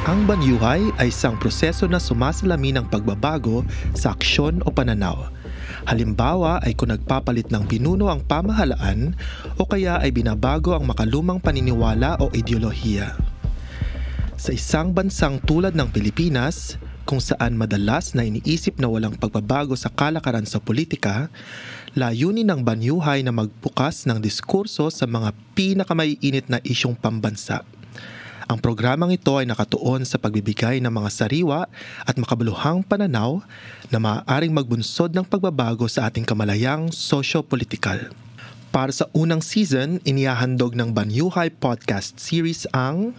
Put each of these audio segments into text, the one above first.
Ang banyuhay ay isang proseso na sumasalamin ng pagbabago sa aksyon o pananaw. Halimbawa ay kung nagpapalit ng pinuno ang pamahalaan o kaya ay binabago ang makalumang paniniwala o ideolohiya. Sa isang bansang tulad ng Pilipinas, kung saan madalas na iniisip na walang pagbabago sa kalakaran sa politika, layunin ng banyuhay na magbukas ng diskurso sa mga pinakamaiinit na isyong pambansa. Ang programang ito ay nakatuon sa pagbibigay ng mga sariwa at makabuluhang pananaw na maaaring magbunsod ng pagbabago sa ating kamalayang sosyo-politikal. Para sa unang season, inihahandog ng Banyuhay Podcast Series ang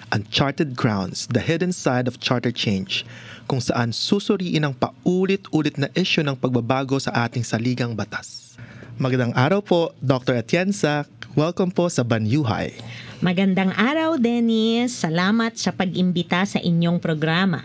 Uncharted Grounds, The Hidden Side of Charter Change, kung saan susuriin ang paulit-ulit na isyu ng pagbabago sa ating saligang batas. Magandang araw po, Dr. Atienza. Welcome po sa Banyuhay. Magandang araw, Dennis. Salamat sa pag-imbita sa inyong programa.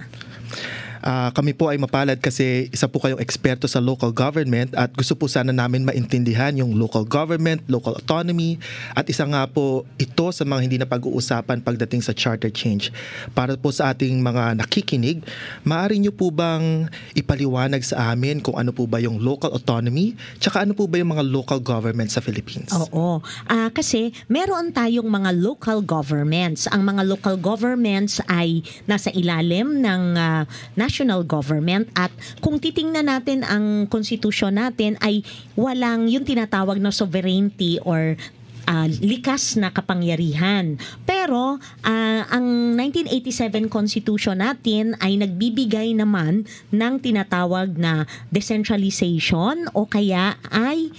Kami po ay mapalad kasi isa po kayong eksperto sa local government at gusto po sana namin maintindihan yung local government, local autonomy at isa nga po ito sa mga hindi na pag-uusapan pagdating sa charter change. Para po sa ating mga nakikinig, maaari nyo po bang ipaliwanag sa amin kung ano po ba yung local autonomy tsaka ano po ba yung mga local government sa Philippines? Oo. Kasi meron tayong mga local governments. Ang mga local governments ay nasa ilalim ng national government at kung titingnan natin ang konstitusyon natin ay walang yung tinatawag na sovereignty or likas na kapangyarihan. Pero ang 1987 Constitution natin ay nagbibigay naman ng tinatawag na decentralization o kaya ay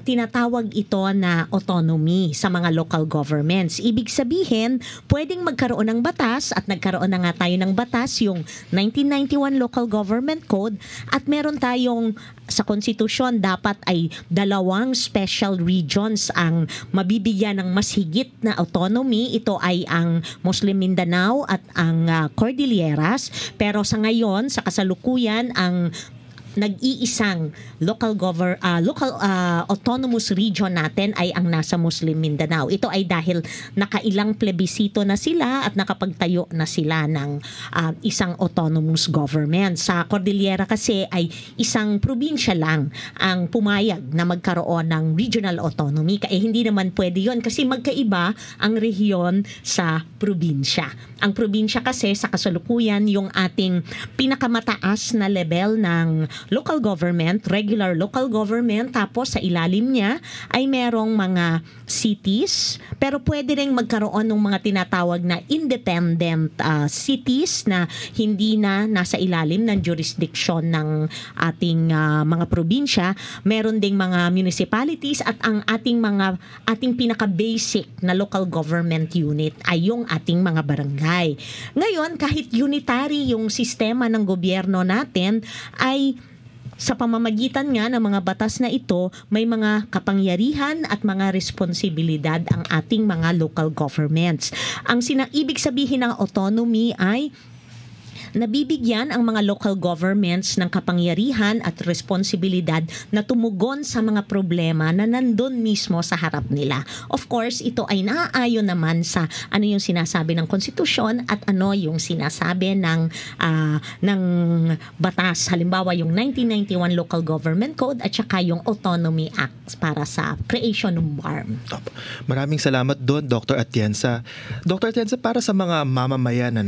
tinatawag ito na autonomy sa mga local governments. Ibig sabihin, pwedeng magkaroon ng batas at nagkaroon na nga tayo ng batas, yung 1991 Local Government Code at meron tayong sa konstitusyon dapat ay 2 special regions ang mabibigyan ng mas higit na autonomy. Ito ay ang Muslim Mindanao at ang Cordilleras. Pero sa ngayon, sa kasalukuyan, ang nag-iisang local autonomous region natin ay ang nasa Muslim Mindanao. Ito ay dahil nakailang plebisito na sila at nakapagtayo na sila ng isang autonomous government. Sa Cordillera kasi ay isang probinsya lang ang pumayag na magkaroon ng regional autonomy. Kaya hindi naman pwede yun kasi magkaiba ang rehiyon sa probinsya. Ang probinsya kasi sa kasalukuyan yung ating pinakamataas na level ng local government, regular local government, tapos sa ilalim niya ay merong mga cities, pero pwede rin magkaroon ng mga tinatawag na independent cities na hindi na nasa ilalim ng jurisdiction ng ating mga probinsya. Meron ding mga municipalities at ang ating pinaka-basic na local government unit ay yung ating mga barangay. Ngayon, kahit unitary yung sistema ng gobyerno natin, ay sa pamamagitan nga ng mga batas na ito, may mga kapangyarihan at mga responsibilidad ang ating mga local governments. Ang ibig sabihin ng autonomy ay nabibigyan ang mga local governments ng kapangyarihan at responsibilidad na tumugon sa mga problema na nandun mismo sa harap nila. Of course, ito ay naaayon naman sa ano yung sinasabi ng konstitusyon at ano yung sinasabi ng batas. Halimbawa, yung 1991 Local Government Code at saka yung Autonomy Act para sa creation ng BARM. Maraming salamat doon, Dr. Atienza. Dr. Atienza, para sa mga mamamayan,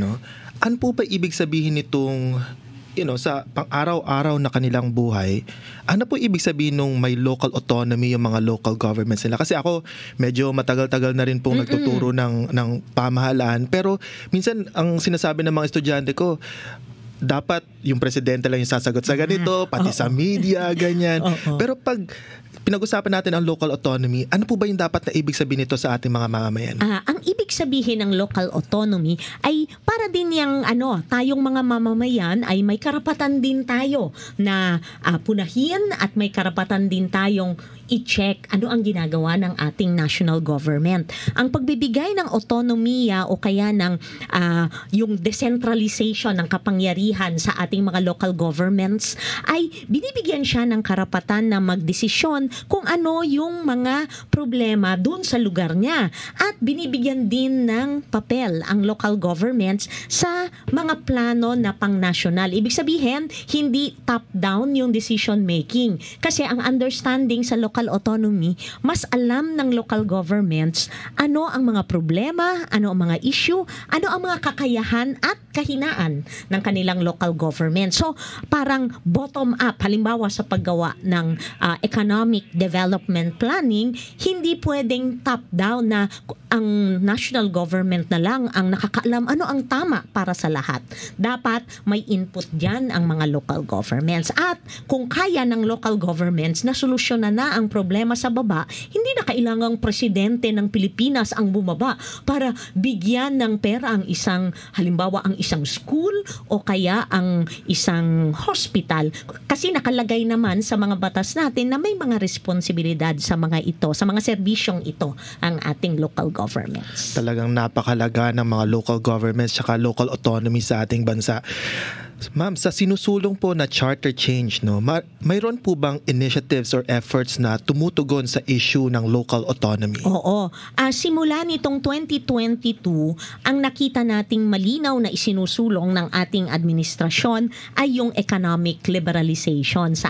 ano po ba ibig sabihin nitong, sa pang-araw-araw na kanilang buhay, ano po ibig sabihin nung may local autonomy yung mga local governments nila? Kasi ako, medyo matagal-tagal na rin pong nagtuturo ng pamahalaan. Pero minsan, ang sinasabi ng mga estudyante ko, dapat yung presidente lang yung sasagot sa ganito, pati sa media, ganyan. Pero pag pinag-usapan natin ang local autonomy, ano po ba yung dapat na ibig sabihin nito sa ating mga mamamayan? Ang ibig sabihin ng local autonomy ay para din yung tayong mga mamamayan ay may karapatan din tayo na punahin at may karapatan din tayong i-check ano ang ginagawa ng ating national government. Ang pagbibigay ng autonomiya o kaya ng yung decentralization ng kapangyarihan sa ating mga local governments ay binibigyan siya ng karapatan na magdesisyon kung ano yung mga problema dun sa lugar niya. At binibigyan din ng papel ang local governments sa mga plano na pang-national. Ibig sabihin, hindi top-down yung decision making. Kasi ang understanding sa local autonomy, mas alam ng local governments ano ang mga problema, ano ang mga issue, ano ang mga kakayahan at kahinaan ng kanilang local government. So, parang bottom-up, halimbawa sa paggawa ng economic development planning, hindi pwedeng top-down na ang national government na lang ang nakakaalam ano ang tama para sa lahat. Dapat may input diyan ang mga local governments. At kung kaya ng local governments na solusyonan na ang problema sa baba, hindi na kailangang presidente ng Pilipinas ang bumaba para bigyan ng pera ang isang, halimbawa ang isang school o kaya ang isang hospital. Kasi nakalagay naman sa mga batas natin na may mga responsibilidad sa mga ito, sa mga serbisyong ito ang ating local governments. Talagang napakalaga ng mga local governments at local autonomy sa ating bansa. Ma'am, sa sinusulong po na charter change, mayroon po bang initiatives or efforts na tumutugon sa issue ng local autonomy? Oo. Simula nitong 2022, ang nakita nating malinaw na isinusulong ng ating administrasyon ay yung economic liberalization sa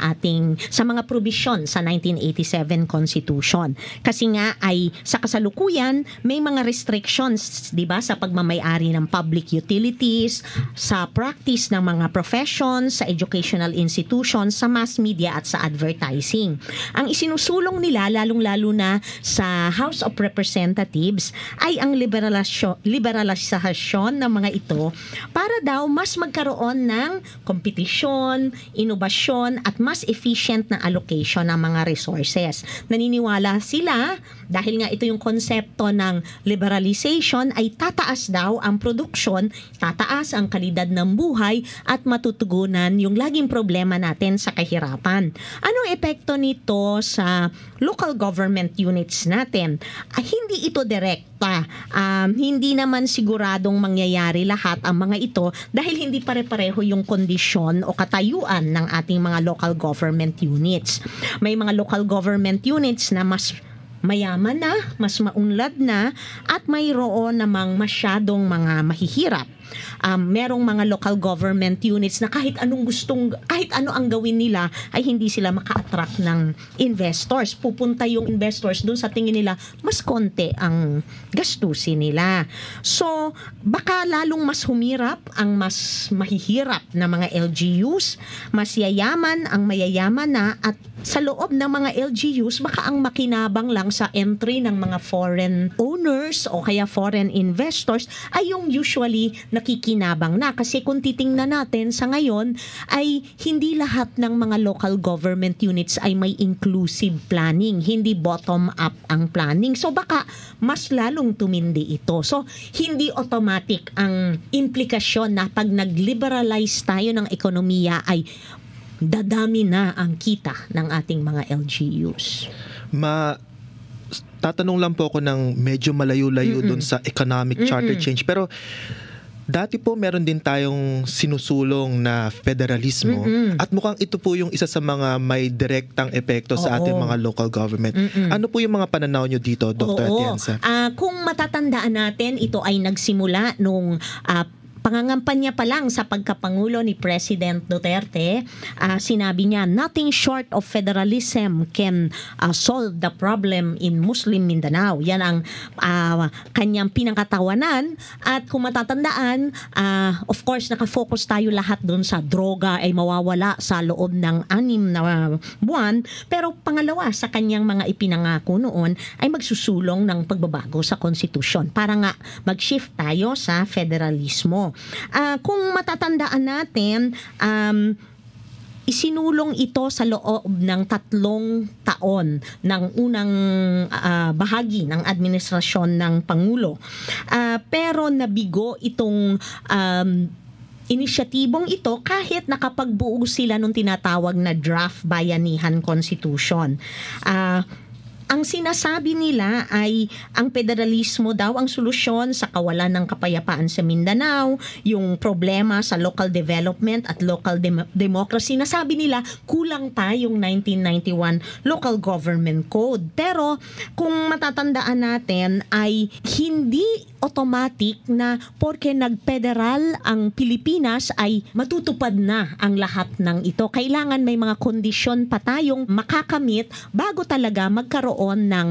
mga probisyon sa 1987 Constitution. Kasi nga ay sa kasalukuyan, may mga restrictions, 'di ba, sa pagmamay-ari ng public utilities, sa practice ng mga professions, sa educational institutions, sa mass media at sa advertising. Ang isinusulong nila, lalong-lalo na sa House of Representatives, ay ang liberalisasyon ng mga ito para daw mas magkaroon ng kompetisyon, inobasyon at mas efficient na allocation ng mga resources. Naniniwala sila, dahil nga ito yung konsepto ng liberalization, ay tataas daw ang produksyon, tataas ang kalidad ng buhay at matutugunan yung laging problema natin sa kahirapan. Anong epekto nito sa local government units natin? Hindi ito direkta. Hindi naman siguradong mangyayari lahat ang mga ito dahil hindi pare-pareho yung kondisyon o katayuan ng ating mga local government units. May mga local government units na mas mayaman na, mas maunlad na, at mayroon namang masyadong mga mahihirap. Merong mga local government units na kahit ano ang gawin nila ay hindi sila maka-attract ng investors. Pupunta yung investors dun sa tingin nila mas konti ang gastusin nila. So, baka lalong mas humirap ang mas mahihirap na mga LGUs, mas yayaman ang mayayaman na, at sa loob ng mga LGUs, baka ang makinabang lang sa entry ng mga foreign owners o kaya foreign investors ay yung usually nakikinabang na. Kasi kung titingnan natin sa ngayon, ay hindi lahat ng mga local government units ay may inclusive planning. Hindi bottom-up ang planning. So baka mas lalong tumindi ito. So hindi automatic ang implikasyon na pag nag-liberalize tayo ng ekonomiya ay dadami na ang kita ng ating mga LGUs. Tatanong lang po ako ng medyo malayo-layo dun sa economic charter change. Pero dati po meron din tayong sinusulong na federalismo at mukhang ito po yung isa sa mga may direktang epekto sa ating mga local government. Ano po yung mga pananaw nyo dito, Dr. Atienza? Kung matatandaan natin, ito ay nagsimula nung pangangampanya pa lang sa pagkapangulo ni President Duterte. Sinabi niya, nothing short of federalism can solve the problem in Muslim Mindanao. Yan ang kanyang pinangkatawanan. At kung matatandaan, of course, nakafocus tayo lahat dun sa droga ay mawawala sa loob ng 6 na buwan. Pero pangalawa, sa kanyang mga ipinangako noon ay magsusulong ng pagbabago sa konstitusyon para nga mag-shift tayo sa federalismo. Kung matatandaan natin, isinulong ito sa loob ng 3 taon ng unang bahagi ng administrasyon ng Pangulo. Pero nabigo itong inisyatibong ito kahit nakapagbuo sila nung tinatawag na Draft Bayanihan Constitution. Ang sinasabi nila ay ang federalismo daw ang solusyon sa kawalan ng kapayapaan sa Mindanao, yung problema sa local development at local democracy. Nasabi nila kulang pa yung 1991 Local Government Code. Pero kung matatandaan natin ay hindi automatic na porke nag-federal ang Pilipinas ay matutupad na ang lahat ng ito. Kailangan may mga kondisyon pa tayong makakamit bago talaga magkaroon ng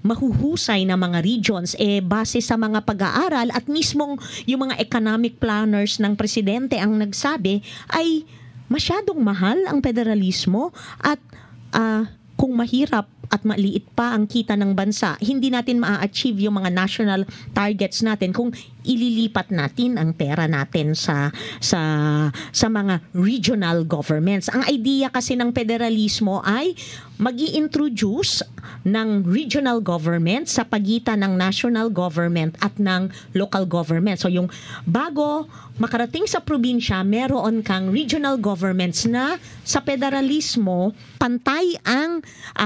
mahuhusay na mga regions. Base sa mga pag-aaral at mismong yung mga economic planners ng presidente ang nagsabi ay masyadong mahal ang federalismo at kung mahirap at maliit pa ang kita ng bansa, hindi natin ma-achieve yung mga national targets natin kung ililipat natin ang pera natin sa mga regional governments. Ang idea kasi ng federalismo ay mag-i-introduce ng regional government sa pagitan ng national government at ng local government. So yung bago makarating sa probinsya, meron kang regional governments na sa federalismo, pantay ang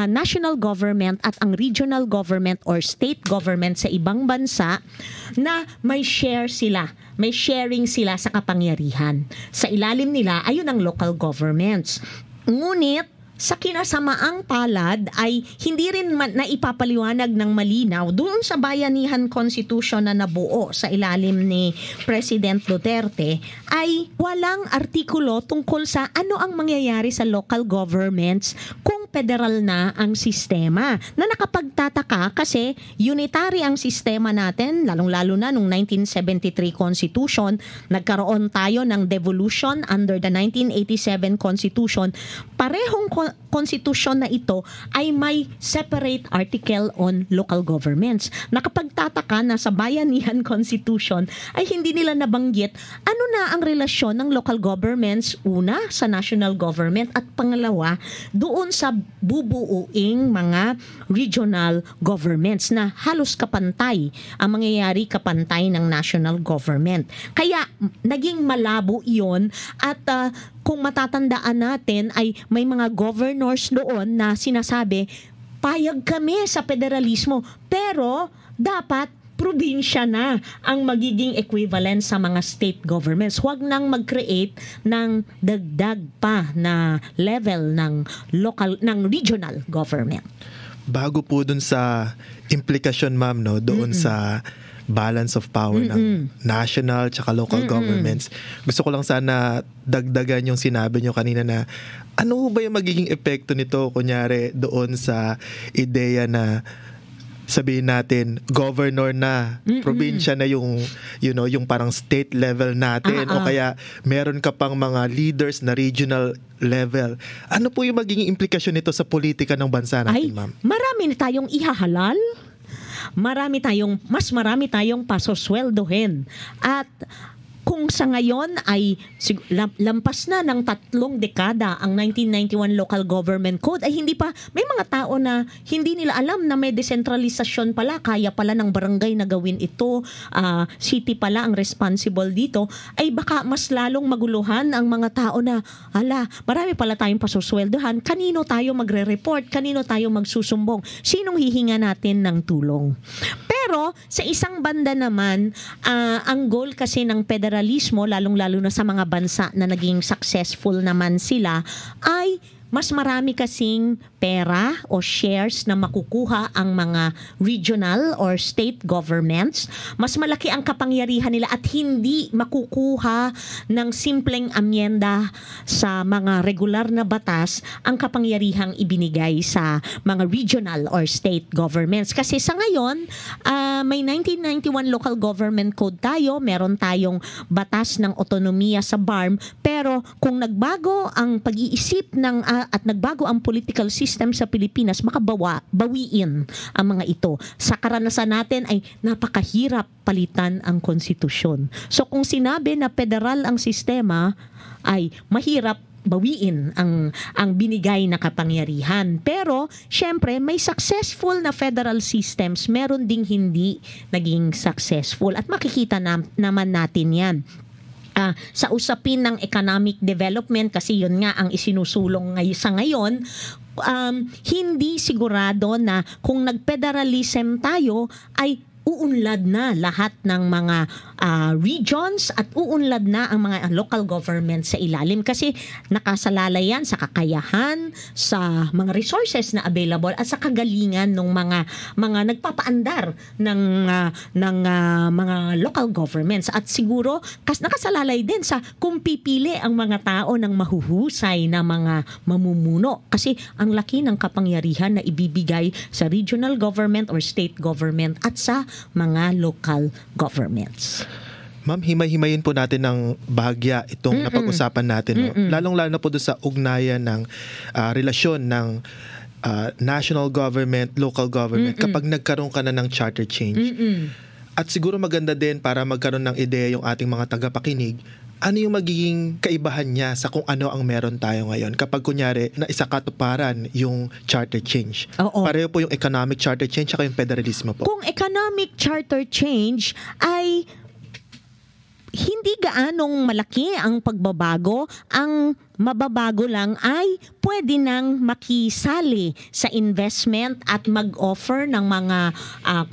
national government at ang regional government or state government sa ibang bansa na may share sila. May sharing sila sa kapangyarihan. Sa ilalim nila, ayun ang local governments. Ngunit, sa kinasamaang palad ay hindi rin naipapaliwanag ng malinaw doon sa Bayanihan Constitution na nabuo sa ilalim ni President Duterte ay walang artikulo tungkol sa ano ang mangyayari sa local governments kung federal na ang sistema. Na nakapagtataka kasi unitary ang sistema natin, lalong-lalo na nung 1973 Constitution, nagkaroon tayo ng devolution under the 1987 Constitution. Parehong konstitusyon na ito ay may separate article on local governments. Nakapagtataka na sa Bayanihan Constitution ay hindi nila nabanggit ano na ang relasyon ng local governments, una sa national government at pangalawa doon sa bubuuing mga regional governments na halos kapantay ang mangyayari kapantay ng national government. Kaya naging malabo iyon at kung matatandaan natin ay may mga governors doon na sinasabi, payag kami sa federalismo pero dapat probinsya na ang magiging equivalent sa mga state governments. Huwag nang mag-create ng dagdag pa na level ng local, ng regional government. Bago po dun sa implikasyon, ma'am, no, doon sa balance of power ng national tsaka local governments. Gusto ko lang sana dagdagan yung sinabi nyo kanina na ano ba yung magiging epekto nito kunyari doon sa ideya na sabihin natin governor na probinsya na yung yung parang state level natin o kaya meron ka pang mga leaders na regional level. Ano po yung magiging implikasyon nito sa politika ng bansa natin, ma'am? Marami na tayong ihahalal. Mas marami tayong pasosweldohin. At kung sa ngayon ay lampas na ng 3 dekada ang 1991 Local Government Code, ay hindi pa, may mga tao na hindi nila alam na may decentralisasyon pala, kaya pala ng barangay na gawin ito, city pala ang responsible dito, ay baka mas lalong maguluhan ang mga tao na, marami pala tayong pasusweldohan, kanino tayo magre-report, kanino tayo magsusumbong, sinong hihinga natin ng tulong. Pero sa isang banda naman, ang goal kasi ng federalismo, lalong-lalo na sa mga bansa na naging successful naman sila, ay mas marami kasing pera o shares na makukuha ang mga regional or state governments. Mas malaki ang kapangyarihan nila at hindi makukuha ng simpleng amyenda sa mga regular na batas ang kapangyarihang ibinigay sa mga regional or state governments. Kasi sa ngayon, may 1991 Local Government Code tayo, meron tayong batas ng otonomiya sa BARM, pero kung nagbago ang pag-iisip at nagbago ang political system sa Pilipinas, makabawiin ang mga ito. Sa karanasan natin ay napakahirap palitan ang konstitusyon. So kung sinabi na federal ang sistema, ay mahirap bawiin ang binigay na kapangyarihan. Pero, syempre, may successful na federal systems, meron ding hindi naging successful. At makikita naman natin yan. sa usapin ng economic development, kasi yun nga ang isinusulong sa ngayon, hindi sigurado na kung nag-federalism tayo ay uunlad na lahat ng mga regions at uunlad na ang mga local government sa ilalim, kasi nakasalalay yan sa kakayahan, sa mga resources na available at sa kagalingan ng mga nagpapaandar ng mga local governments, at siguro nakasalalay din sa kung pipili ang mga tao ng mahuhusay na mga mamumuno, kasi ang laki ng kapangyarihan na ibibigay sa regional government or state government at sa mga local governments. Ma'am, himay-himayin po natin ng bahagya itong napag-usapan natin. No? Lalong-lalo na po doon sa ugnayan ng relasyon ng national government, local government, kapag nagkaroon ka na ng charter change. At siguro maganda din para magkaroon ng ideya yung ating mga tagapakinig, ano yung magiging kaibahan niya sa kung ano ang meron tayo ngayon kapag kunyari na isakatuparan yung charter change. Oo. Pareho po yung economic charter change at yung federalismo po. Kung economic charter change ay hindi gaanong malaki ang pagbabago, ang mababago lang ay pwede nang makisali sa investment at mag-offer ng mga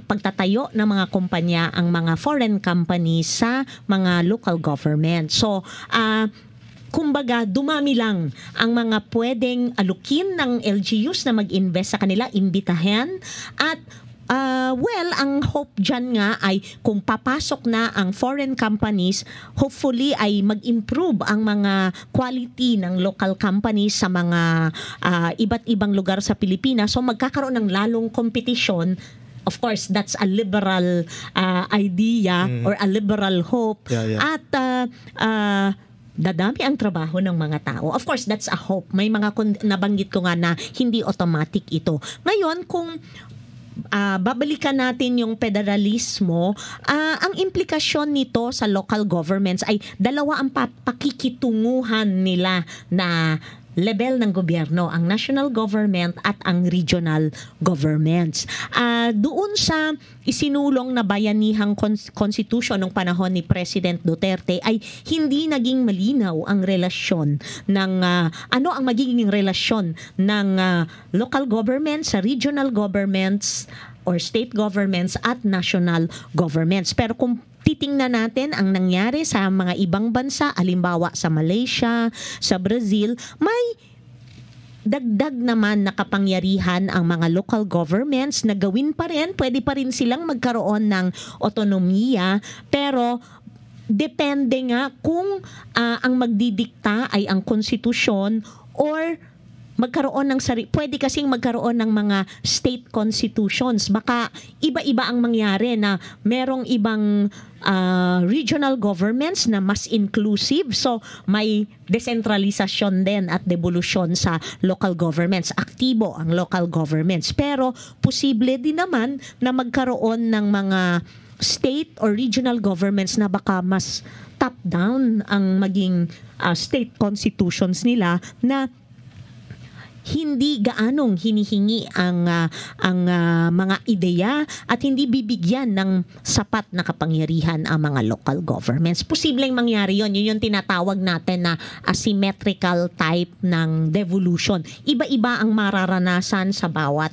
pagtatayo ng mga kumpanya ang mga foreign companies sa mga local government. So, kumbaga, dumami lang ang mga pwedeng alukin ng LGUs na mag-invest sa kanila, imbitahan, at ang hope dyan nga ay kung papasok na ang foreign companies, hopefully ay mag-improve ang mga quality ng local companies sa mga iba't ibang lugar sa Pilipinas. So magkakaroon ng lalong competition. Of course, that's a liberal idea or a liberal hope. At dadami ang trabaho ng mga tao. Of course, that's a hope. May mga nabanggit ko nga na hindi automatic ito. Ngayon, kung babalikan natin yung federalismo, ang implikasyon nito sa local governments ay dalawa ang pakikitunguhan nila na level ng gobyerno, ang national government at ang regional governments. Doon sa isinulong na bayanihang constitution ng panahon ni President Duterte ay hindi naging malinaw ang relasyon ng ano ang magiging relasyon ng local governments sa regional governments or state governments at national governments. Pero kung titingnan natin ang nangyari sa mga ibang bansa, halimbawa sa Malaysia, sa Brazil, may dagdag naman na kapangyarihan ang mga local governments na gawin pa rin, pwede pa rin silang magkaroon ng otonomiya, pero depende nga kung ang magdidikta ay ang konstitusyon or magkaroon ng pwede kasing magkaroon ng mga state constitutions. Baka iba-iba ang mangyari na merong ibang regional governments na mas inclusive. So, may decentralisasyon din at devolution sa local governments. Aktibo ang local governments. Pero, posible din naman na magkaroon ng mga state or regional governments na baka mas top-down ang maging state constitutions nila na hindi gaanong hinihingi ang mga ideya at hindi bibigyan ng sapat na kapangyarihan ang mga local governments. Posibleng mangyari yun. Yun yung tinatawag natin na asymmetrical type ng devolution. Iba-iba ang mararanasan sa bawat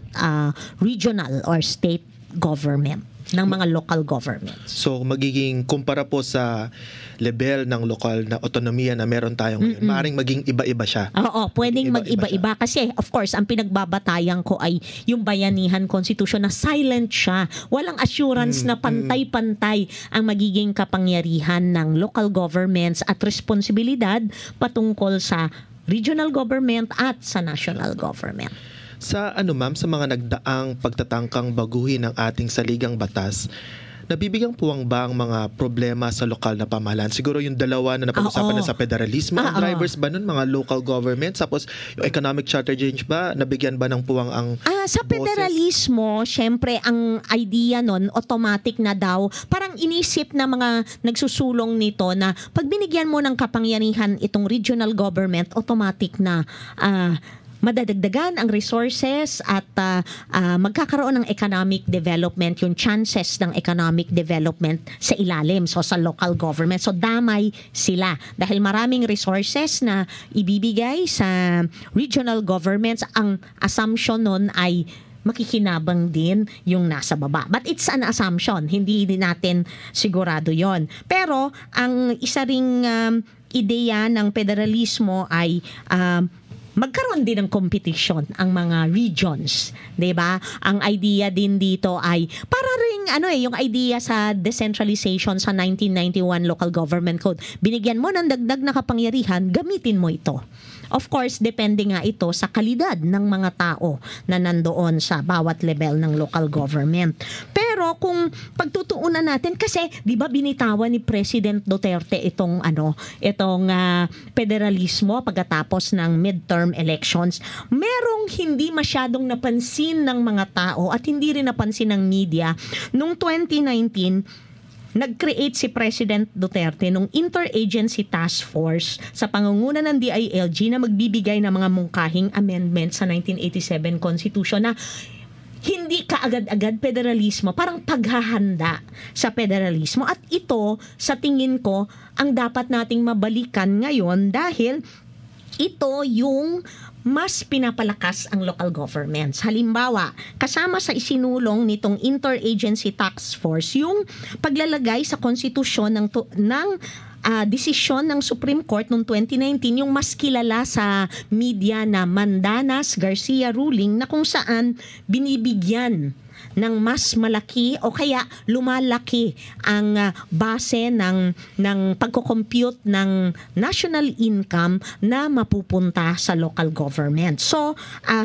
regional or state government ng mga local governments. So magiging kumpara po sa level ng lokal na otonomiya na meron tayo ngayon, maaaring maging iba-iba siya. Oo, pwedeng mag-iba-iba kasi of course ang pinagbabatayan ko ay yung bayanihan constitution na silent siya. Walang assurance na pantay-pantay ang magiging kapangyarihan ng local governments at responsibilidad patungkol sa regional government at sa national government. Sa ma'am, sa mga nagdaang pagtatangkang baguhin ng ating saligang batas, nabibigyang puwang ba ang mga problema sa lokal na pamahalaan? Siguro yung dalawa na napag-usapan na sa federalismo, ang drivers ba nun, mga local governments? Tapos yung economic charter change ba, nabigyan ba ng puwang ang sa federalismo, syempre ang idea nun, automatic na daw, parang inisip na mga nagsusulong nito na pag binigyan mo ng kapangyarihan itong regional government, automatic na madadagdagan ang resources at magkakaroon ng economic development, yung chances ng economic development sa ilalim, so sa local government. So damay sila dahil maraming resources na ibibigay sa regional governments. Ang assumption nun ay makikinabang din yung nasa baba. But it's an assumption. Hindi din natin sigurado yon. Pero ang isa ring ideya ng federalismo ay magkaroon din ng competition ang mga regions, 'di ba? Ang idea din dito ay para ring yung idea sa decentralization sa 1991 Local Government Code. Binigyan mo ng dagdag na kapangyarihan, gamitin mo ito. Of course, depende nga ito sa kalidad ng mga tao na nandoon sa bawat level ng local government. Pero kung pagtutuunan natin, kasi 'di ba binitawan ni President Duterte itong federalismo pagkatapos ng midterm elections, merong hindi masyadong napansin ng mga tao at hindi rin napansin ng media. Noong 2019, nag-create si President Duterte ng Interagency Task Force sa pangunguna ng DILG na magbibigay ng mga mungkahing amendment sa 1987 Constitution na hindi kaagad-agad federalismo, parang paghahanda sa federalismo. At ito, sa tingin ko, ang dapat nating mabalikan ngayon dahil ito yung mas pinapalakas ang local governments. Halimbawa, kasama sa isinulong nitong Interagency Task Force yung paglalagay sa konstitusyon ng desisyon ng Supreme Court noong 2019, yung mas kilala sa media na Mandanas-Garcia ruling, na kung saan binibigyan ng mas malaki o kaya lumalaki ang base ng pagko-compute ng national income na mapupunta sa local government. So,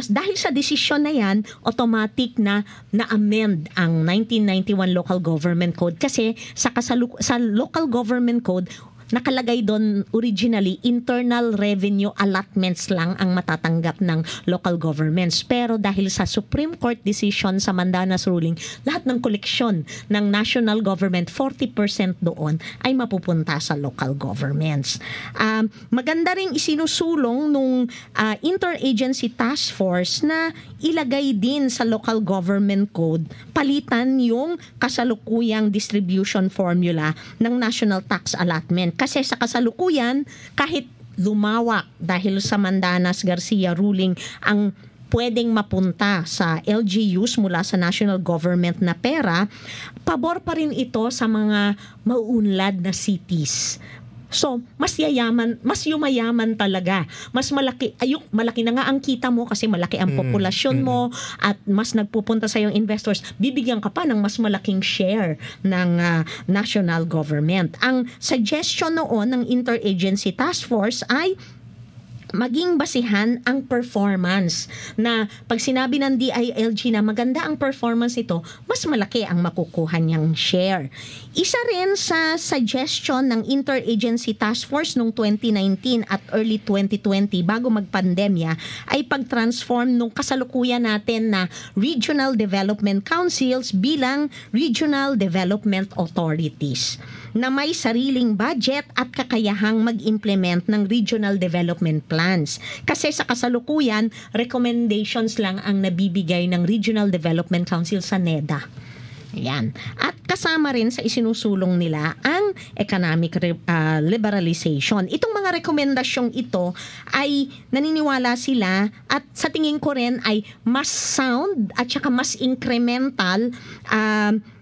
dahil sa desisyon na yan, automatic na na-amend ang 1991 Local Government Code kasi sa Local Government Code, nakalagay doon originally, internal revenue allotments lang ang matatanggap ng local governments. Pero dahil sa Supreme Court decision sa Mandanas ruling, lahat ng koleksyon ng national government, 40% doon ay mapupunta sa local governments. Maganda ring isinusulong nung Interagency Task Force na ilagay din sa local government code, palitan yung kasalukuyang distribution formula ng national tax allotment. Kasi sa kasalukuyan, kahit lumawak dahil sa Mandanas-Garcia ruling ang pwedeng mapunta sa LGUs mula sa national government na pera, pabor pa rin ito sa mga mauunlad na cities. So, mas yumayaman talaga. Mas malaki na nga ang kita mo kasi malaki ang populasyon mo at mas nagpupunta sa yung investors. Bibigyan ka pa ng mas malaking share ng national government. Ang suggestion noon ng Interagency Task Force ay maging basihan ang performance, na pag sinabi ng DILG na maganda ang performance nito, mas malaki ang makukuha niyang share. Isa rin sa suggestion ng Interagency Task Force noong 2019 at early 2020 bago magpandemya ay pag-transform nung kasalukuyan natin na Regional Development Councils bilang Regional Development Authorities na may sariling budget at kakayahang mag-implement ng regional development plans. Kasi sa kasalukuyan, recommendations lang ang nabibigay ng Regional Development Council sa NEDA. Ayan. At kasama rin sa isinusulong nila ang economic liberalization. Itong mga rekomendasyong ito ay naniniwala sila at sa tingin ko rin ay mas sound at saka mas incremental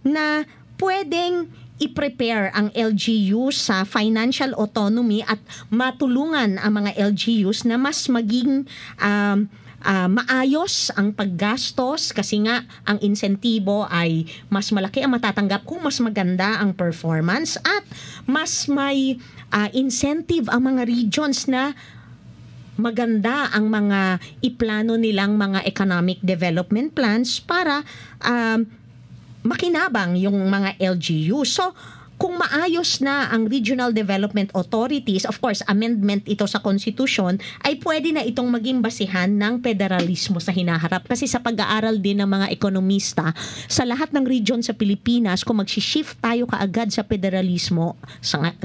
na pwedeng i-prepare ang LGUs sa financial autonomy at matulungan ang mga LGUs na mas maging maayos ang paggastos kasi nga ang insentibo ay mas malaki ang matatanggap kung mas maganda ang performance at mas may incentive ang mga regions na maganda ang mga iplano nilang mga economic development plans para makinabang yung mga LGU. So, kung maayos na ang Regional Development Authorities, of course, amendment ito sa Constitution, ay pwede na itong maging basihan ng federalismo sa hinaharap. Kasi sa pag-aaral din ng mga ekonomista, sa lahat ng region sa Pilipinas, kung mag-shift tayo kaagad sa federalismo,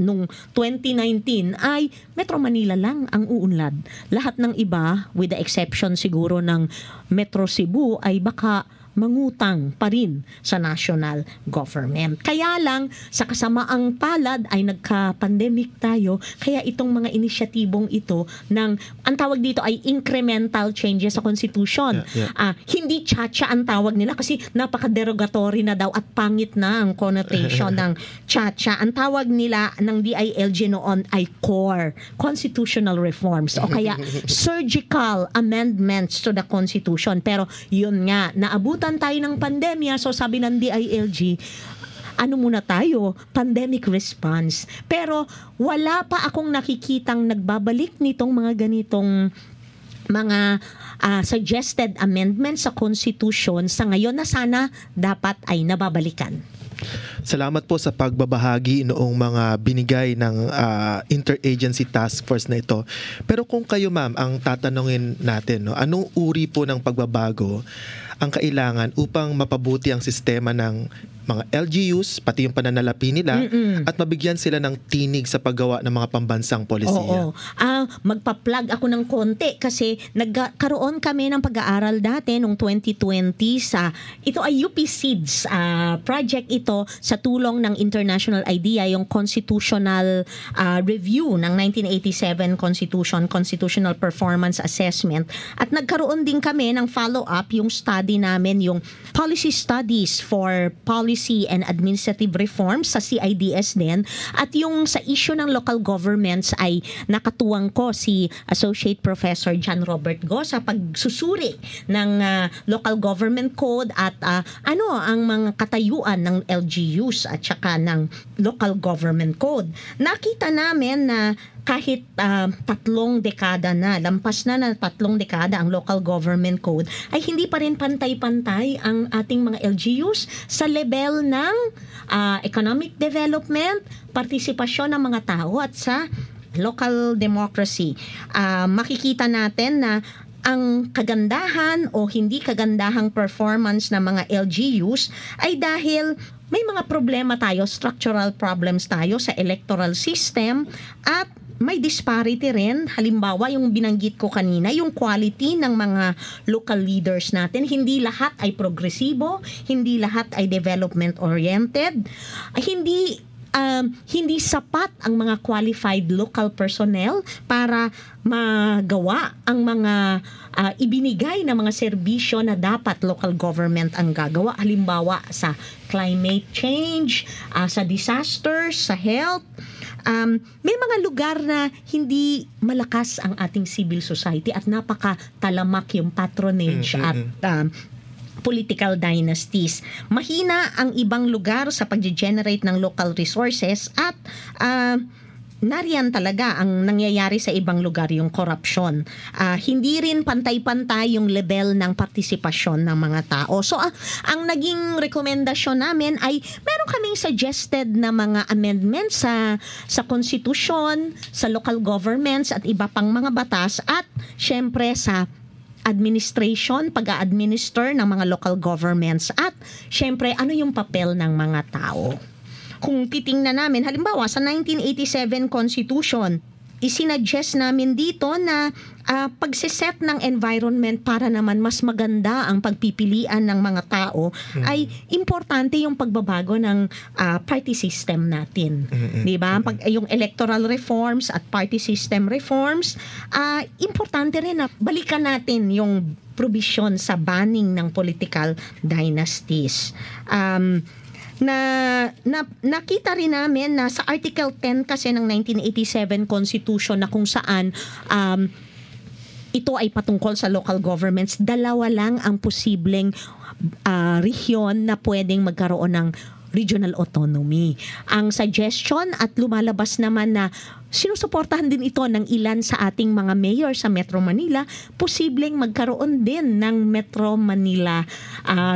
nung 2019, ay Metro Manila lang ang uunlad. Lahat ng iba, with the exception siguro ng Metro Cebu, ay baka mangutang pa rin sa national government. Kaya lang, sa kasamaang palad ay nagka-pandemic tayo, kaya itong mga inisyatibong ito ng, ang tawag dito ay incremental changes sa Constitution. Hindi chacha ang tawag nila kasi napaka-derogatory na daw at pangit na ang connotation ng chacha. Ang tawag nila ng DILG noon ay core, constitutional reforms, o kaya surgical amendments to the Constitution. Pero yun nga, naabutan tayo ng pandemya, so sabi ng DILG, ano muna tayo, pandemic response. Pero wala pa akong nakikitang nagbabalik nitong mga ganitong mga suggested amendments sa Constitution sa ngayon na sana dapat ay nababalikan. Salamat po sa pagbabahagi noong mga binigay ng interagency task force na ito. Pero kung kayo ma'am, ang tatanungin natin, anong uri po ng pagbabago ang kailangan upang mapabuti ang sistema ng mga LGUs, pati yung pananalapi nila, at mabigyan sila ng tinig sa paggawa ng mga pambansang polisiya? Magpa-plug ako ng konti kasi nagkaroon kami ng pag-aaral dati noong 2020 ito ay UP Seeds project ito sa tulong ng International IDEA, yung constitutional review ng 1987 Constitutional Performance Assessment, at nagkaroon din kami ng follow-up, yung study namin, yung Policy Studies for Policy and Administrative Reforms sa CIDS din, at yung sa issue ng local governments ay nakatuwang ko si Associate Professor John Robert Go sa pagsusuri ng Local Government Code at ang mga katayuan ng LGUs at saka ng Local Government Code. Nakita namin na kahit 3 dekada na, lampas na 3 dekada ang Local Government Code, ay hindi pa rin pantay-pantay ang ating mga LGUs sa level ng economic development, partisipasyon ng mga tao at sa local democracy. Makikita natin na ang kagandahan o hindi kagandahang performance ng mga LGUs ay dahil may mga problema tayo, structural problems tayo sa electoral system, at may disparity rin. Halimbawa, yung binanggit ko kanina, yung quality ng mga local leaders natin. Hindi lahat ay progresibo, hindi lahat ay development-oriented, hindi sapat ang mga qualified local personnel para magawa ang mga ibinigay na mga serbisyo na dapat local government ang gagawa. Halimbawa, sa climate change, sa disasters, sa health. May mga lugar na hindi malakas ang ating civil society at napaka-talamak yung patronage at political dynasties. Mahina ang ibang lugar sa pag-generate ng local resources at nariyan talaga ang nangyayari sa ibang lugar, yung korupsyon. Hindi rin pantay-pantay yung level ng partisipasyon ng mga tao. So, ang naging rekomendasyon namin ay meron kaming suggested na mga amendments sa konstitusyon, sa local governments at iba pang mga batas, at syempre sa administration, pag-a-administer ng mga local governments, at syempre ano yung papel ng mga tao. Kung titingnan namin, halimbawa sa 1987 Constitution, isinuggest namin dito na pagsiset ng environment para naman mas maganda ang pagpipilian ng mga tao, ay importante yung pagbabago ng party system natin. Di ba? Yung electoral reforms at party system reforms, importante rin na balikan natin yung provision sa banning ng political dynasties. Nakita rin namin na sa Article 10 kasi ng 1987 Constitution, na kung saan ito ay patungkol sa local governments, 2 lang ang posibleng rehiyon na pwedeng magkaroon ng regional autonomy. Ang suggestion at lumalabas naman na sinusuportahan din ito ng ilan sa ating mga mayor sa Metro Manila, posibleng magkaroon din ng Metro Manila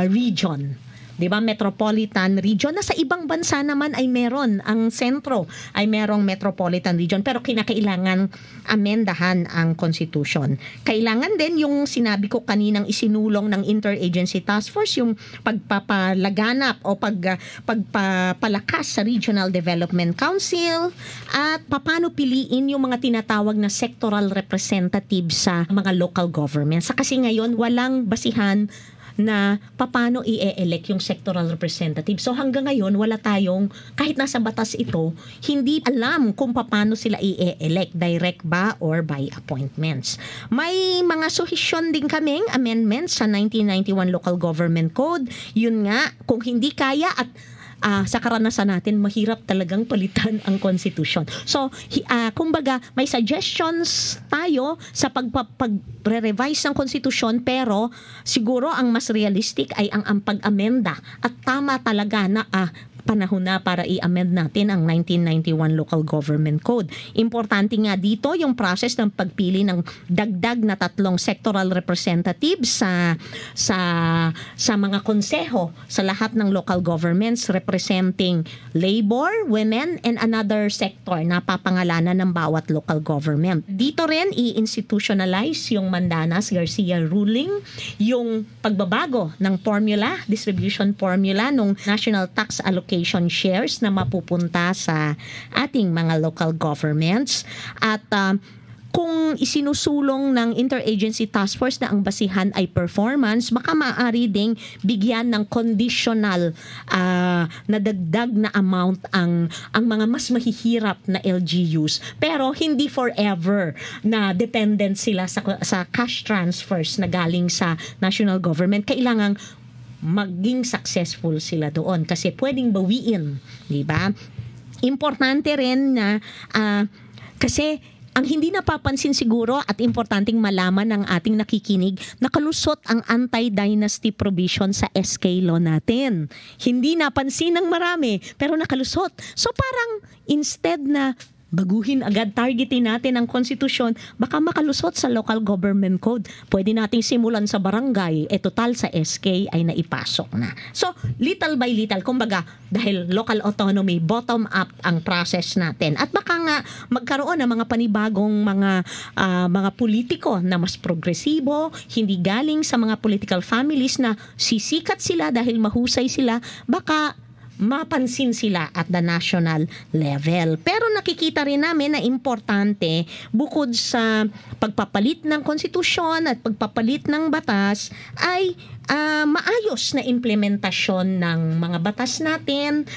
region. 'di ba, metropolitan region, na sa ibang bansa naman ay meron, ang sentro ay merong metropolitan region, pero kinakailangan amendahan ang constitution. Kailangan din yung sinabi ko kaninang isinulong ng Interagency Task Force, yung pagpapalaganap o pagpapalakas sa Regional Development Council, at paano piliin yung mga tinatawag na sectoral representatives sa mga local governments. Kasi ngayon walang basihan na paano i-elect yung sectoral representative. So hanggang ngayon wala tayong, kahit nasa batas ito, hindi alam kung paano sila i-elect, direct ba or by appointments. May mga suhesyon din kaming amendments sa 1991 Local Government Code. Yun nga, kung hindi kaya at sa karanasan natin, mahirap talagang palitan ang konstitusyon. So, kumbaga, may suggestions tayo sa pag-revise ng konstitusyon, pero siguro ang mas realistic ay ang pag-amenda, at tama talaga na panahon na para i-amend natin ang 1991 Local Government Code. Importante nga dito yung process ng pagpili ng dagdag na 3 sectoral representatives sa mga konseho sa lahat ng local governments representing labor, women, and another sector na papangalanan ng bawat local government. Dito rin i-institutionalize yung Mandanas-Garcia ruling, yung pagbabago ng formula, distribution formula ng National Tax Allocation shares na mapupunta sa ating mga local governments, at kung isinusulong ng Interagency Task Force na ang basihan ay performance, baka maaari ding bigyan ng conditional na dagdag na amount ang mga mas mahihirap na LGUs, pero hindi forever na dependent sila sa cash transfers na galing sa national government. Kailangang maging successful sila doon kasi pwedeng bawiin, di ba? Importante rin na kasi ang hindi napapansin siguro at importanteng malaman ng ating nakikinig, nakalusot ang anti-dynasty provision sa SK law natin. Hindi napansin ng marami, pero nakalusot. So parang instead na baguhin agad, targetin natin ang konstitusyon, baka makalusot sa local government code. Pwede nating simulan sa barangay, total sa SK ay naipasok na. So, little by little, kumbaga, dahil local autonomy, bottom up ang process natin. At baka nga magkaroon ng mga panibagong mga politiko na mas progresibo, hindi galing sa mga political families na sisikat sila dahil mahusay sila, baka mapansin sila at the national level. Pero nakikita rin namin na importante, bukod sa pagpapalit ng konstitusyon at pagpapalit ng batas, ay maayos na implementasyon ng mga batas natin,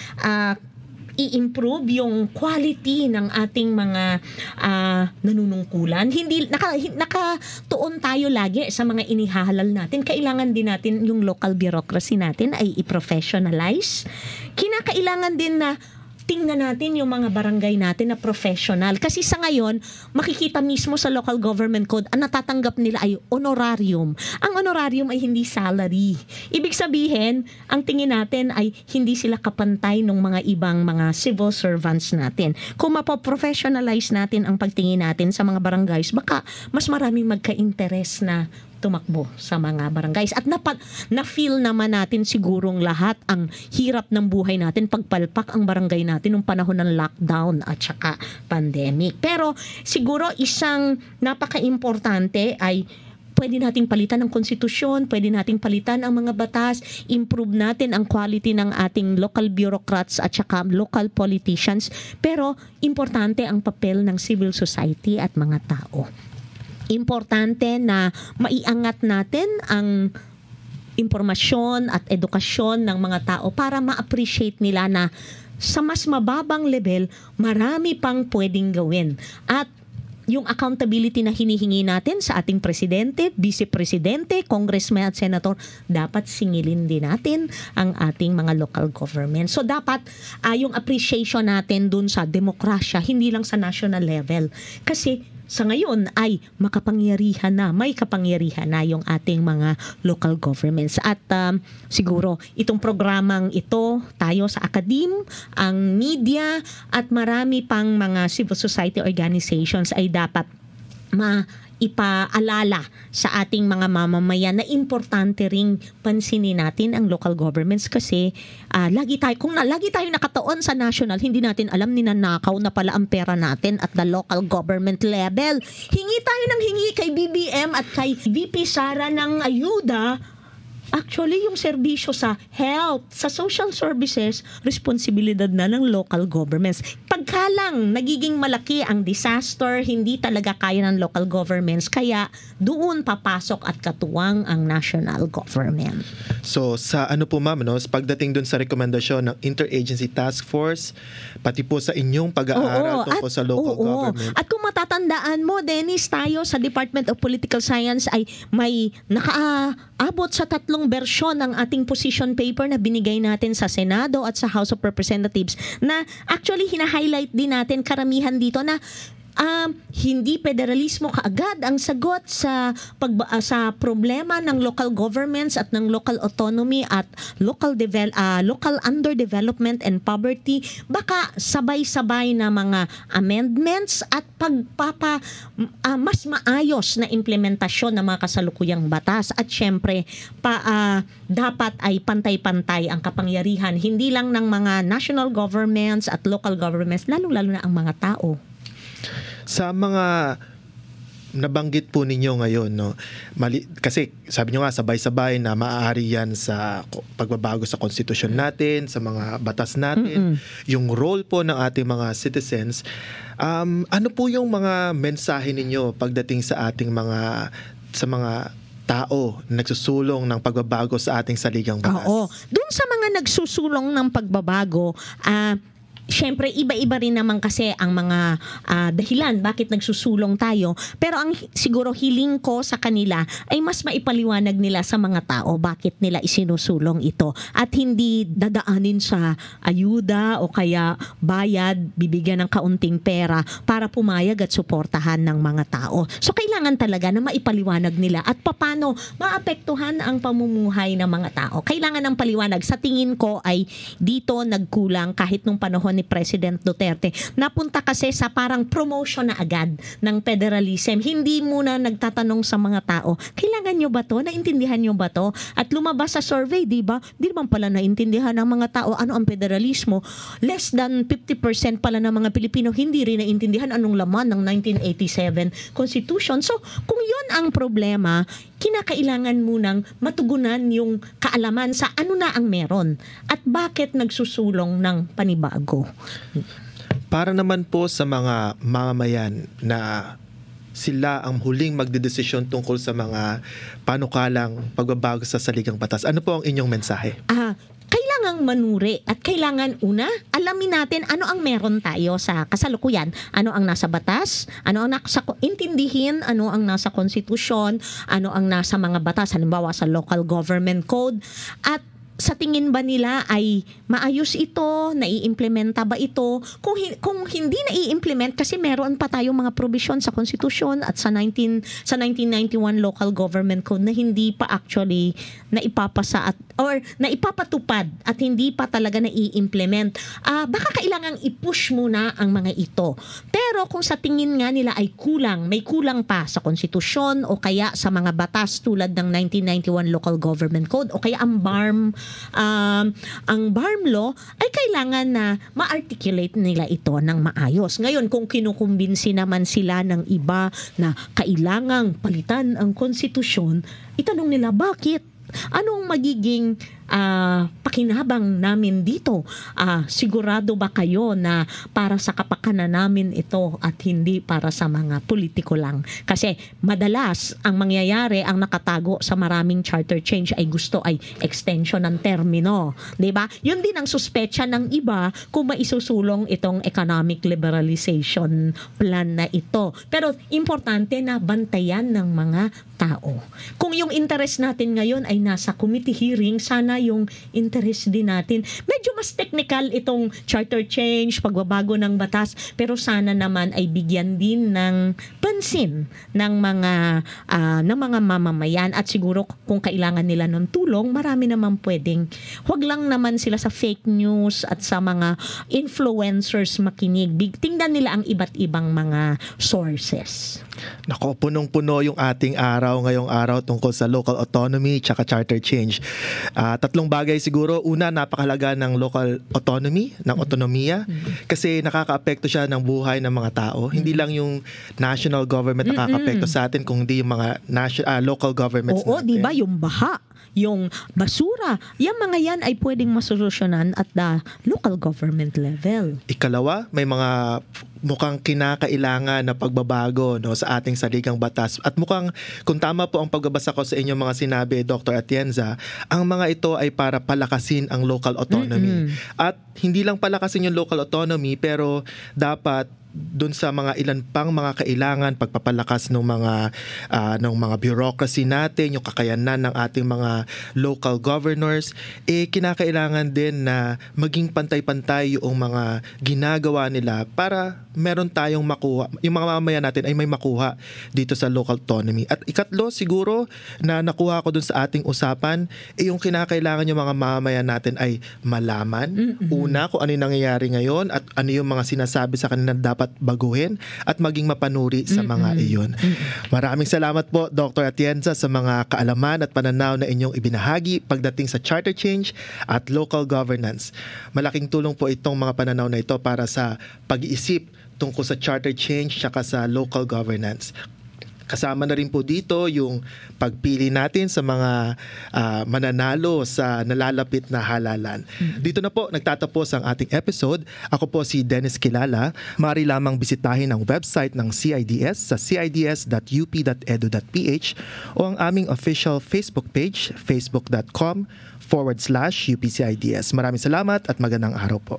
i-improve yung quality ng ating mga nanunungkulan. Hindi nakatuon tayo lagi sa mga inihahalal natin. Kailangan din natin yung local bureaucracy natin ay i-professionalize. Kinakailangan din na tingnan natin yung mga barangay natin na professional. Kasi sa ngayon, makikita mismo sa local government code, ang natatanggap nila ay honorarium. Ang honorarium ay hindi salary. Ibig sabihin, ang tingin natin ay hindi sila kapantay ng mga ibang mga civil servants natin. Kung mapoprofessionalize natin ang pagtingin natin sa mga barangays, baka mas maraming magka-interest na tumakbo sa mga barangays. At na-feel naman natin sigurong lahat ang hirap ng buhay natin pagpalpak ang barangay natin nung panahon ng lockdown at saka pandemic. Pero siguro isang napaka-importante ay pwede nating palitan ang konstitusyon, pwede nating palitan ang mga batas, improve natin ang quality ng ating local bureaucrats at saka local politicians. Pero importante ang papel ng civil society at mga tao. Importante na maiangat natin ang impormasyon at edukasyon ng mga tao para ma-appreciate nila na sa mas mababang level, marami pang pwedeng gawin. At yung accountability na hinihingi natin sa ating presidente, vice-presidente, congressman at senator, dapat singilin din natin ang ating mga local government. So dapat yung appreciation natin dun sa demokrasya, hindi lang sa national level. Kasi sa ngayon ay may kapangyarihan na yung ating mga local governments. At siguro itong programang ito, tayo sa academe, ang media at marami pang mga civil society organizations ay dapat ipaalala sa ating mga mamamayan na importante ring pansinin natin ang local governments kasi lagi tayo nakataon sa national, hindi natin alam ninanakaw na pala ang pera natin at the local government level. Hingi tayo ng hingi kay BBM at kay VP Sara ng ayuda. Actually, yung serbisyo sa health, sa social services, responsibilidad na ng local governments. Pagka lang nagiging malaki ang disaster, hindi talaga kaya ng local governments, kaya doon papasok at katuwang ang national government. So sa ano po ma'am, no, pagdating dun sa rekomendasyon ng Interagency Task Force, pati po sa inyong pag-aaral tungkol sa local government. At kung matatandaan mo, Dennis, tayo sa Department of Political Science ay may nakaabot sa 3 bersyon ng ating position paper na binigay natin sa Senado at sa House of Representatives na actually hina-highlight din natin karamihan dito na hindi federalismo kaagad ang sagot sa problema ng local governments at ng local autonomy at local underdevelopment and poverty. Baka sabay-sabay na mga amendments at mas maayos na implementasyon ng mga kasalukuyang batas at syempre dapat ay pantay-pantay ang kapangyarihan hindi lang ng mga national governments at local governments, lalo-lalo na ang mga tao. Sa mga nabanggit po ninyo ngayon, no, kasi sabi nyo nga sabay-sabay na maaari yan sa pagbabago sa konstitusyon natin, sa mga batas natin, yung role po ng ating mga citizens. Ano po yung mga mensahe ninyo pagdating sa ating mga tao na nagsusulong ng pagbabago sa ating saligang batas? Oo. Doon sa mga nagsusulong ng pagbabago, Siyempre, iba-iba rin naman kasi ang mga dahilan bakit nagsusulong tayo. Pero ang siguro hiling ko sa kanila ay mas maipaliwanag nila sa mga tao bakit nila isinusulong ito. At hindi dadaanin sa ayuda o kaya bayad, bibigyan ng kaunting pera para pumayag at suportahan ng mga tao. So, kailangan talaga na maipaliwanag nila at paano maapektuhan ang pamumuhay ng mga tao. Kailangan ng paliwanag. Sa tingin ko ay dito nagkulang kahit nung panahon ni President Duterte. Napunta kasi sa parang promotion na agad ng federalism. Hindi muna nagtatanong sa mga tao, kailangan nyo ba to? Naintindihan nyo ba to? At lumabas sa survey, di ba? Di naman pala naintindihan ng mga tao ano ang federalismo. Less than 50% pala ng mga Pilipino hindi rin naintindihan anong laman ng 1987 Constitution. So, kung yun ang problema, kinakailangan munang matugunan yung kaalaman sa ano na ang meron at bakit nagsusulong ng panibago. Para naman po sa mga mamamayan na sila ang huling magdedesisyon tungkol sa mga panukalang pagbabago sa saligang batas, ano po ang inyong mensahe? Kailangang manuri at kailangan alamin natin ano ang meron tayo sa kasalukuyan. Ano ang nasa batas, ano ang intindihin, ano ang nasa konstitusyon, ano ang nasa mga batas, halimbawa sa local government code, at sa tingin ba nila ay maayos ito, naiimplementa ba ito? Kung hindi nai-implement kasi meron pa tayong mga provision sa konstitusyon at sa 1991 local government code na hindi pa actually naipapasa or naipapatupad at hindi pa talaga nai-implement. Baka kailangang i-push muna ang mga ito. Pero kung sa tingin nga nila ay may kulang pa sa konstitusyon o kaya sa mga batas tulad ng 1991 local government code o kaya ang BARM law ay kailangan na ma-articulate nila ito ng maayos. Ngayon, kung kinukumbinsi naman sila ng iba na kailangang palitan ang konstitusyon, itanong nila bakit? Anong magiging pakinabang namin dito? Sigurado ba kayo na para sa kapakanan namin ito at hindi para sa mga politiko lang? Kasi madalas ang mangyayari, ang nakatago sa maraming charter change ay gusto ay extension ng termino. Diba? Yun din ang suspecha ng iba kung maisusulong itong economic liberalization plan na ito. Pero importante na bantayan ng mga tao. Kung yung interest natin ngayon ay nasa committee hearing, sana nga yung interest din natin. Medyo mas technical itong charter change, pagbabago ng batas, pero sana naman ay bigyan din ng pansin ng mga mamamayan, at siguro kung kailangan nila ng tulong, marami naman pwedeng, huwag lang naman sila sa fake news at sa mga influencers makinig. Tingnan nila ang iba't ibang mga sources. Nako, punong-puno yung ating araw ngayong araw tungkol sa local autonomy tsaka charter change. Tatlong bagay siguro. Una, napakahalaga ng local autonomy, ng otonomiya, kasi nakakaapekto siya ng buhay ng mga tao. Hindi lang yung national government nakakaapekto sa atin, kundi yung mga local governments Oo, natin. di ba? Yung baha, yung basura, yung mga yan ay pwedeng masolusyonan at the local government level. Ikalawa, may mga mukhang kinakailangan na pagbabago, no, sa ating saligang batas. At mukhang, kung tama po ang pagbabasa ko sa inyong mga sinabi, Dr. Atienza, ang mga ito ay para palakasin ang local autonomy. At hindi lang palakasin yung local autonomy, pero dapat dun sa mga ilan pang mga kailangan, pagpapalakas ng mga bureaucracy natin, yung kakayanan ng ating mga local governors, kinakailangan din na maging pantay-pantay yung mga ginagawa nila para meron tayong makuha, yung mga mamamayan natin ay may makuha dito sa local autonomy. At ikatlo siguro na nakuha ko dun sa ating usapan, yung kinakailangan yung mga mamamayan natin ay malaman. Una, kung ano yung nangyayari ngayon at ano yung mga sinasabi sa kanila dapat baguhin at maging mapanuri sa mga iyon. Maraming salamat po, Dr. Atienza, sa mga kaalaman at pananaw na inyong ibinahagi pagdating sa charter change at local governance. Malaking tulong po itong mga pananaw na ito para sa pag-iisip tungkol sa charter change at sa local governance. Kasama na rin po dito yung pagpili natin sa mga mananalo sa nalalapit na halalan. Dito na po nagtatapos ang ating episode. Ako po si Dennis Kilala. Maaari lamang bisitahin ang website ng CIDS sa cids.up.edu.ph o ang aming official Facebook page, facebook.com/UPCIDS. Maraming salamat at magandang araw po.